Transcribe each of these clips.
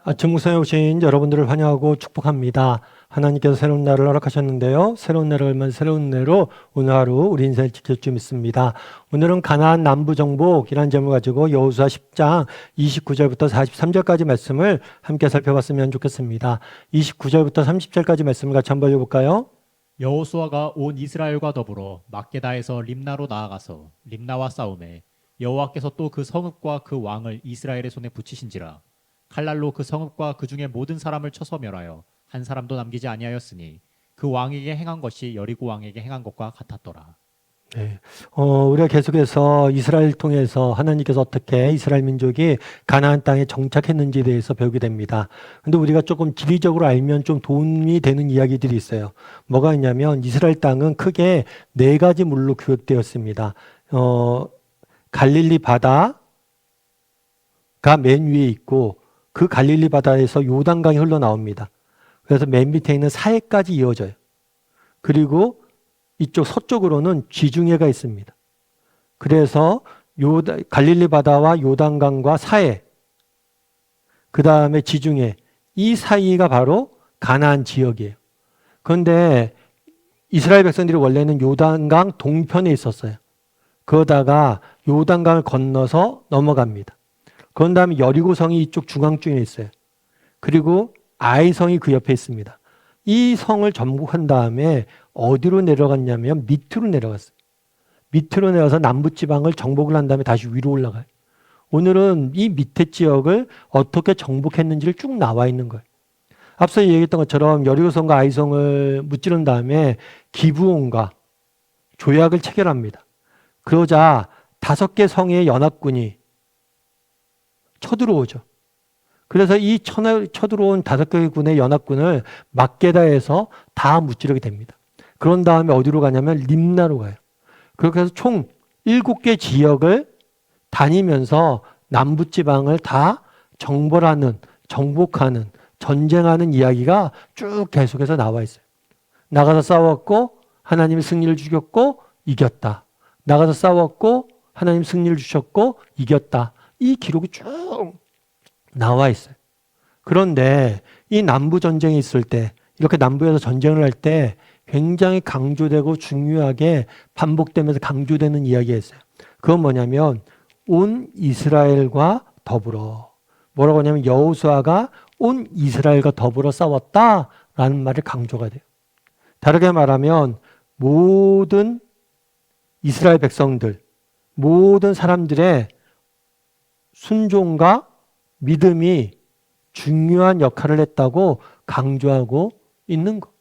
아침 묵상에 오신 여러분들을 환영하고 축복합니다. 하나님께서 새로운 날을 허락하셨는데요. 새로운 날을 얼마나 새로운 날로 오늘 하루 우리 인생을 지킬 줄 믿습니다. 오늘은 가나안 남부 정복이라는 제목을 가지고 여호수아 10장 29절부터 43절까지 말씀을 함께 살펴봤으면 좋겠습니다. 29절부터 30절까지 말씀을 같이 한번 읽어볼까요? 여호수아가 온 이스라엘과 더불어 막게다에서 림나로 나아가서 림나와 싸우매 여호와께서 또 그 성읍과 그 왕을 이스라엘의 손에 붙이신지라. 칼날로 그 성읍과 그 중에 모든 사람을 쳐서 멸하여 한 사람도 남기지 아니하였으니 그 왕에게 행한 것이 여리고 왕에게 행한 것과 같았더라. 네. 우리가 계속해서 이스라엘 통해서 하나님께서 어떻게 이스라엘 민족이 가나안 땅에 정착했는지에 대해서 배우게 됩니다. 근데 우리가 조금 지리적으로 알면 좀 도움이 되는 이야기들이 있어요. 뭐가 있냐면 이스라엘 땅은 크게 네 가지 물로 규격되었습니다. 갈릴리 바다가 맨 위에 있고 그 갈릴리 바다에서 요단강이 흘러나옵니다. 그래서 맨 밑에 있는 사해까지 이어져요. 그리고 이쪽 서쪽으로는 지중해가 있습니다. 그래서 갈릴리 바다와 요단강과 사해, 그 다음에 지중해, 이 사이가 바로 가나안 지역이에요. 그런데 이스라엘 백성들이 원래는 요단강 동편에 있었어요. 그러다가 요단강을 건너서 넘어갑니다. 그런 다음에 여리고성이 이쪽 중앙쪽에 있어요. 그리고 아이성이 그 옆에 있습니다. 이 성을 정복한 다음에 어디로 내려갔냐면 밑으로 내려갔어요. 밑으로 내려가서 남부지방을 정복을 한 다음에 다시 위로 올라가요. 오늘은 이 밑에 지역을 어떻게 정복했는지를 쭉 나와 있는 거예요. 앞서 얘기했던 것처럼 여리고성과 아이성을 무찌른 다음에 기브온과 조약을 체결합니다. 그러자 5개 성의 연합군이 쳐들어오죠. 그래서 이 쳐들어온 5개 군의 연합군을 막게다에서 다 무찌르게 됩니다. 그런 다음에 어디로 가냐면 림나로 가요. 그렇게 해서 총 7개 지역을 다니면서 남부지방을 다 정벌하는, 정복하는, 전쟁하는 이야기가 쭉 계속해서 나와 있어요. 나가서 싸웠고 하나님이 승리를 주셨고 이겼다. 나가서 싸웠고 하나님 승리를 주셨고 이겼다. 이 기록이 쭉 나와 있어요. 그런데 이 남부 전쟁이 있을 때, 이렇게 남부에서 전쟁을 할 때 굉장히 강조되고 중요하게 반복되면서 강조되는 이야기가 있어요. 그건 뭐냐면 온 이스라엘과 더불어, 뭐라고 하냐면 여호수아가 온 이스라엘과 더불어 싸웠다라는 말이 강조가 돼요. 다르게 말하면 모든 이스라엘 백성들, 모든 사람들의 순종과 믿음이 중요한 역할을 했다고 강조하고 있는 것.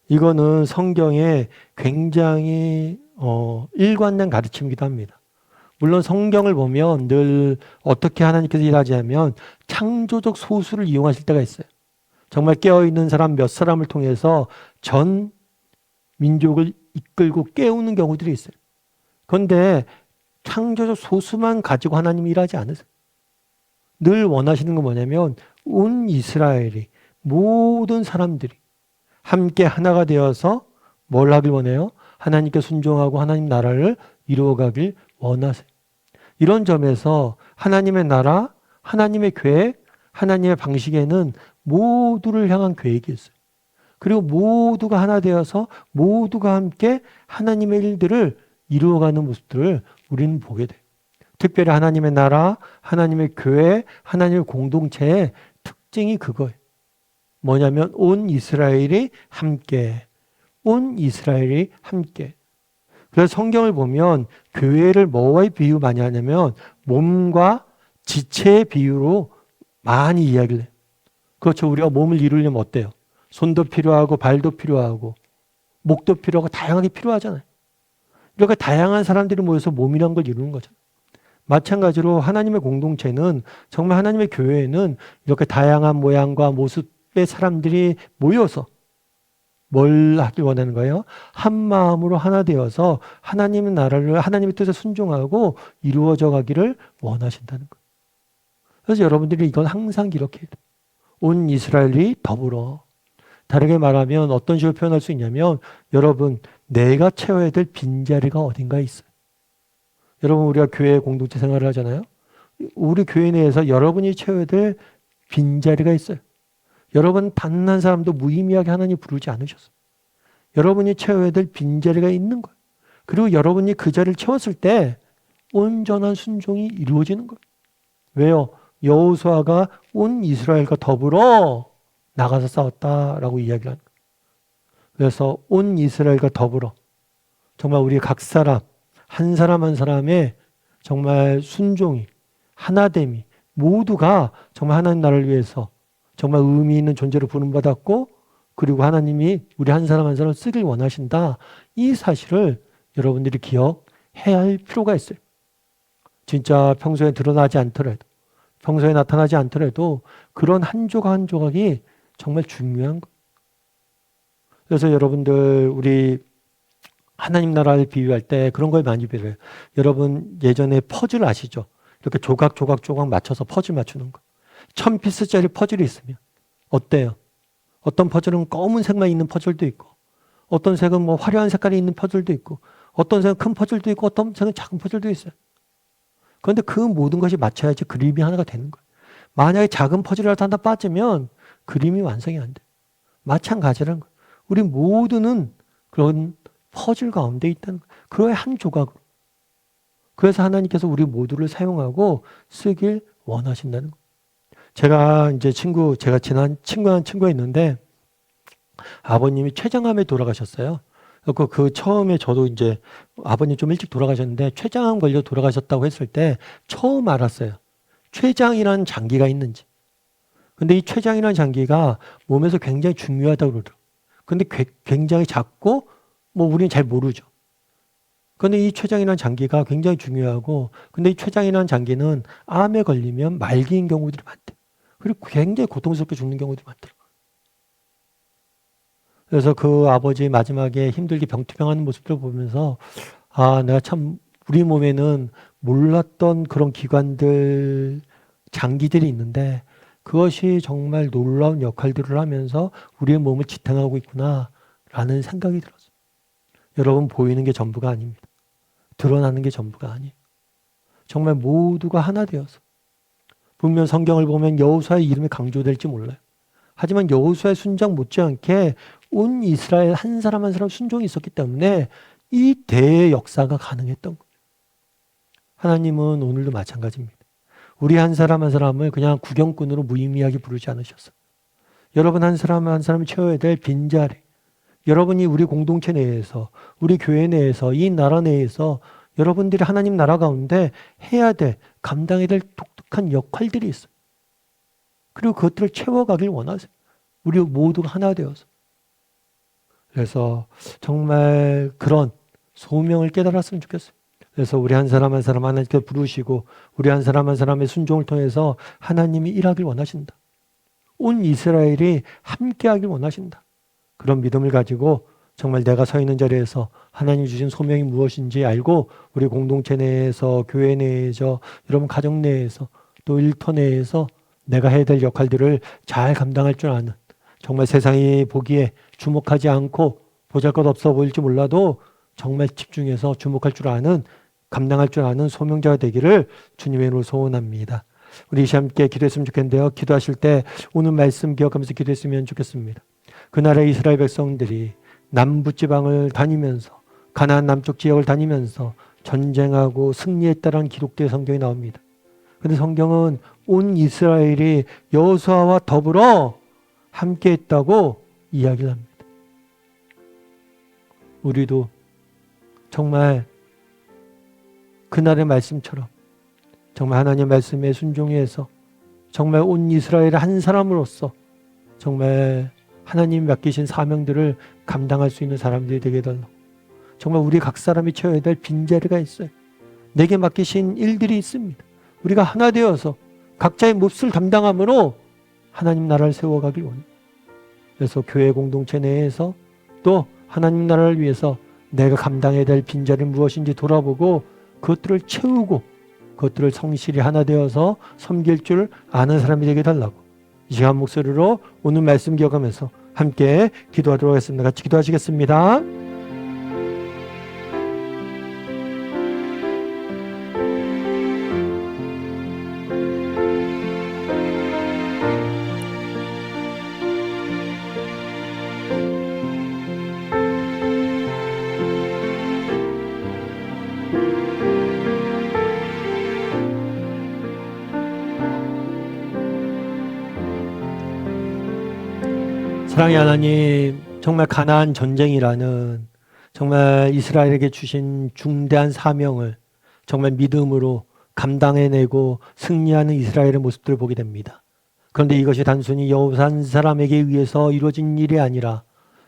이거는 성경에 굉장히 일관된 가르침이기도 합니다. 물론 성경을 보면 늘 어떻게 하나님께서 일하자면 창조적 소수를 이용하실 때가 있어요. 정말 깨어있는 사람 몇 사람을 통해서 전 민족을 이끌고 깨우는 경우들이 있어요. 그런데 창조적 소수만 가지고 하나님이 일하지 않으세요. 늘 원하시는 건 뭐냐면 온 이스라엘이, 모든 사람들이 함께 하나가 되어서 뭘 하길 원해요? 하나님께 순종하고 하나님 나라를 이루어가길 원하세요. 이런 점에서 하나님의 나라, 하나님의 계획, 하나님의 방식에는 모두를 향한 계획이 있어요. 그리고 모두가 하나 되어서 모두가 함께 하나님의 일들을 이루어가는 모습들을 우리는 보게 돼요. 특별히 하나님의 나라, 하나님의 교회, 하나님의 공동체의 특징이 그거예요. 뭐냐면 온 이스라엘이 함께, 온 이스라엘이 함께. 그래서 성경을 보면 교회를 뭐와 비유 많이 하냐면 몸과 지체의 비유로 많이 이야기를 해요. 그렇죠. 우리가 몸을 이루려면 어때요? 손도 필요하고 발도 필요하고 목도 필요하고 다양하게 필요하잖아요. 이렇게 다양한 사람들이 모여서 몸이란 걸 이루는 거죠. 마찬가지로 하나님의 공동체는, 정말 하나님의 교회에는 이렇게 다양한 모양과 모습의 사람들이 모여서 뭘 하길 원하는 거예요? 한 마음으로 하나 되어서 하나님의 나라를, 하나님의 뜻에 순종하고 이루어져 가기를 원하신다는 거예요. 그래서 여러분들이 이건 항상 기록해야 돼요. 온 이스라엘이 더불어. 다르게 말하면 어떤 식으로 표현할 수 있냐면, 여러분, 내가 채워야 될 빈자리가 어딘가에 있어요. 여러분, 우리가 교회 공동체 생활을 하잖아요. 우리 교회 내에서 여러분이 채워야 될 빈자리가 있어요. 여러분 단 한 사람도 무의미하게 하나님 부르지 않으셨어요. 여러분이 채워야 될 빈자리가 있는 거예요. 그리고 여러분이 그 자리를 채웠을 때 온전한 순종이 이루어지는 거예요. 왜요? 여호수아가 온 이스라엘과 더불어 나가서 싸웠다라고 이야기를 하는 거예요. 그래서 온 이스라엘과 더불어 정말 우리 각 사람 한 사람 한 사람의 정말 순종이 하나됨이 모두가 정말 하나님 나라를 위해서 정말 의미 있는 존재로 부름받았고 그리고 하나님이 우리 한 사람 한 사람 쓰길 원하신다. 이 사실을 여러분들이 기억해야 할 필요가 있어요. 진짜 평소에 드러나지 않더라도 평소에 나타나지 않더라도 그런 한 조각 한 조각이 정말 중요한 거예요. 그래서 여러분들 우리 하나님 나라를 비유할 때 그런 걸 많이 비유해요. 여러분 예전에 퍼즐 아시죠? 이렇게 조각 맞춰서 퍼즐 맞추는 거. 1000피스짜리 퍼즐이 있으면 어때요? 어떤 퍼즐은 검은색만 있는 퍼즐도 있고 어떤 색은 뭐 화려한 색깔이 있는 퍼즐도 있고 어떤 색은 큰 퍼즐도 있고 어떤 색은 작은 퍼즐도 있어요. 그런데 그 모든 것이 맞춰야지 그림이 하나가 되는 거예요. 만약에 작은 퍼즐이라도 하나 빠지면 그림이 완성이 안 돼요. 마찬가지라는 거예요. 우리 모두는 그런 퍼즐 가운데 있다는 거예요. 그거의 한 조각으로. 그래서 하나님께서 우리 모두를 사용하고 쓰길 원하신다는 거예요. 제가 친한 친구가 있는데 아버님이 췌장암에 돌아가셨어요. 그 처음에 저도 이제 아버님 좀 일찍 돌아가셨는데 췌장암 걸려 돌아가셨다고 했을 때 처음 알았어요. 췌장이라는 장기가 있는지. 근데 이 췌장이라는 장기가 몸에서 굉장히 중요하다고 그러더라고요. 근데 굉장히 작고 뭐 우리는 잘 모르죠. 근데 이 췌장이라는 장기가 굉장히 중요하고 근데 이 췌장이라는 장기는 암에 걸리면 말기인 경우들이 많대요. 그리고 굉장히 고통스럽게 죽는 경우들이 많더라고요. 그래서 그 아버지 마지막에 힘들게 병투병하는 모습을 보면서 아, 내가 참 우리 몸에는 몰랐던 그런 기관들, 장기들이 있는데 그것이 정말 놀라운 역할들을 하면서 우리의 몸을 지탱하고 있구나라는 생각이 들었어요. 여러분 보이는 게 전부가 아닙니다. 드러나는 게 전부가 아니에요. 정말 모두가 하나 되어서 분명 성경을 보면 여호수아의 이름이 강조될지 몰라요. 하지만 여호수아의 순장 못지않게 온 이스라엘 한 사람 한 사람 순종이 있었기 때문에 이 대의 역사가 가능했던 거예요. 하나님은 오늘도 마찬가지입니다. 우리 한 사람 한 사람을 그냥 구경꾼으로 무의미하게 부르지 않으셨어요. 여러분 한 사람 한 사람이 채워야 될 빈자리, 여러분이 우리 공동체 내에서 우리 교회 내에서 이 나라 내에서 여러분들이 하나님 나라 가운데 해야 될 감당해야 될 독특한 역할들이 있어요. 그리고 그것들을 채워가길 원하세요. 우리 모두가 하나 되어서. 그래서 정말 그런 소명을 깨달았으면 좋겠어요. 그래서 우리 한 사람 한 사람 하나님께 부르시고 우리 한 사람 한 사람의 순종을 통해서 하나님이 일하길 원하신다. 온 이스라엘이 함께하길 원하신다. 그런 믿음을 가지고 정말 내가 서 있는 자리에서 하나님이 주신 소명이 무엇인지 알고 우리 공동체 내에서 교회 내에서 여러분 가정 내에서 또 일터 내에서 내가 해야 될 역할들을 잘 감당할 줄 아는 정말 세상이 보기에 주목하지 않고 보잘것없어 보일지 몰라도 정말 집중해서 주목할 줄 아는 감당할 줄 아는 소명자가 되기를 주님의 이름으로 소원합니다. 우리 이 시간 함께 기도했으면 좋겠는데요. 기도하실 때 오늘 말씀 기억하면서 기도했으면 좋겠습니다. 그 나라의 이스라엘 백성들이 남부지방을 다니면서 가나안 남쪽 지역을 다니면서 전쟁하고 승리했다라는 기록된 성경이 나옵니다. 그런데 성경은 온 이스라엘이 여호수아와 더불어 함께했다고 이야기를 합니다. 우리도 정말 그날의 말씀처럼 정말 하나님의 말씀에 순종해서 정말 온 이스라엘의 한 사람으로서 정말 하나님이 맡기신 사명들을 감당할 수 있는 사람들이 되게 해달라고. 정말 우리 각 사람이 채워야 될 빈자리가 있어요. 내게 맡기신 일들이 있습니다. 우리가 하나 되어서 각자의 몫을 감당함으로 하나님 나라를 세워가길 원합니다. 그래서 교회 공동체 내에서 또 하나님 나라를 위해서 내가 감당해야 될 빈자리는 무엇인지 돌아보고 그것들을 채우고 그것들을 성실히 하나 되어서 섬길 줄 아는 사람이 되게 해달라고. 이 시간 목소리로 오늘 말씀 기억하면서 함께 기도하도록 하겠습니다. 같이 기도하시겠습니다. 사랑의 하나님, 정말 가나안 전쟁이라는 정말 이스라엘에게 주신 중대한 사명을 정말 믿음으로 감당해내고 승리하는 이스라엘의 모습들을 보게 됩니다. 그런데 이것이 단순히 여호수아 한 사람에게 의해서 이루어진 일이 아니라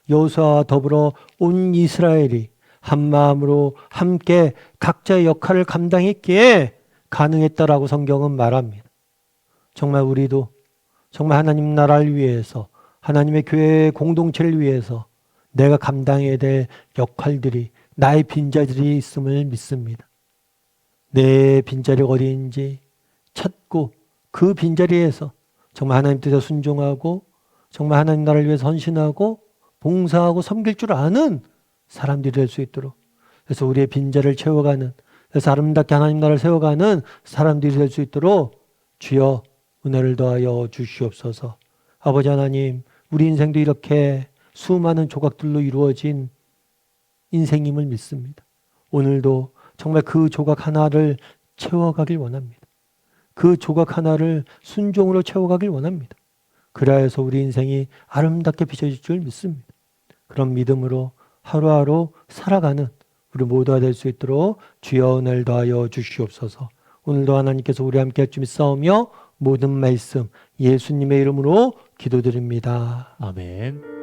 여호수아와 더불어 온 이스라엘이 한 마음으로 함께 각자의 역할을 감당했기에 가능했다라고 성경은 말합니다. 정말 우리도 정말 하나님 나라를 위해서 하나님의 교회 공동체를 위해서 내가 감당해야 될 역할들이 나의 빈자리들이 있음을 믿습니다. 내 빈자리가 어디인지 찾고 그 빈자리에서 정말 하나님 뜻에 순종하고 정말 하나님 나라를 위해서 헌신하고 봉사하고 섬길 줄 아는 사람들이 될 수 있도록, 그래서 우리의 빈자리를 채워가는, 그래서 아름답게 하나님 나라를 세워가는 사람들이 될 수 있도록 주여 은혜를 더하여 주시옵소서. 아버지 하나님, 우리 인생도 이렇게 수많은 조각들로 이루어진 인생임을 믿습니다. 오늘도 정말 그 조각 하나를 채워가길 원합니다. 그 조각 하나를 순종으로 채워가길 원합니다. 그래야 해서 우리 인생이 아름답게 비춰질 줄 믿습니다. 그런 믿음으로 하루하루 살아가는 우리 모두가 될 수 있도록 주여 은혜를 더하여 주시옵소서. 오늘도 하나님께서 우리 함께 할 줄 믿사오며 모든 말씀 예수님의 이름으로 기도드립니다. 아멘.